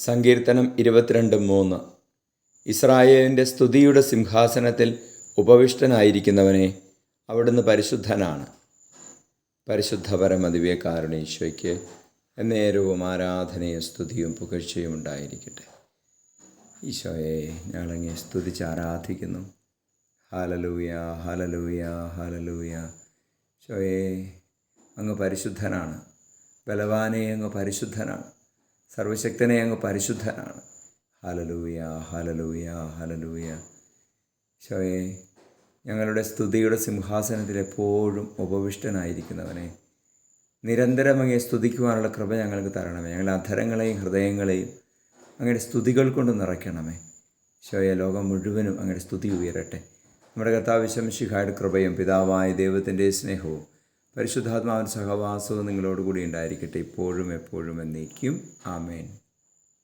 സങ്കീർത്തനം 22:3. ഇസ്രായേലിൻ്റെ സ്തുതിയുടെ സിംഹാസനത്തിൽ ഉപവിഷ്ടനായിരിക്കുന്നവനെ, അവിടുന്ന് പരിശുദ്ധനാണ്. പരിശുദ്ധ പരമദിവ്യകാരുണീശ്വയ്ക്ക് എന്നേരവും ആരാധനയും സ്തുതിയും പുകഴ്ചയും ഉണ്ടായിരിക്കട്ടെ. ഈശോയെ, ഞങ്ങളങ്ങേ സ്തുതിച്ച് ആരാധിക്കുന്നു. ഹല്ലേലൂയ, ഹല്ലേലൂയ, ഹല്ലേലൂയ. ഈശോയെ, അങ്ങ് പരിശുദ്ധനാണ്. ബലവാനെ, അങ്ങ് പരിശുദ്ധനാണ്. സർവശക്തനെ, അങ്ങ് പരിശുദ്ധനാണ്. ഹല്ലേലൂയ, ഹല്ലേലൂയ, ഹല്ലേലൂയ. ഈശോയെ, ഞങ്ങളുടെ സ്തുതിയുടെ സിംഹാസനത്തിൽ എപ്പോഴും ഉപവിഷ്ടനായിരിക്കുന്നവനെ, നിരന്തരം അങ്ങയെ സ്തുതിക്കുവാനുള്ള കൃപ ഞങ്ങൾക്ക് തരണമേ. ഞങ്ങളുടെ അധരങ്ങളെയും ഹൃദയങ്ങളെയും അങ്ങയുടെ സ്തുതികൾ കൊണ്ട് നിറയ്ക്കണമേ. ഈശോയെ, ലോകം മുഴുവനും അങ്ങയുടെ സ്തുതി ഉയരട്ടെ. നമ്മുടെ കർത്താവ് മിശിഹായുടെ കൃപയും പിതാവായ ദൈവത്തിൻ്റെ സ്നേഹവും പരിശുദ്ധാത്മാവിൻ്റെ സഹവാസവും നിങ്ങളോടുകൂടി ഉണ്ടായിരിക്കട്ടെ, ഇപ്പോഴും എപ്പോഴും എന്നേക്കും. ആമേൻ.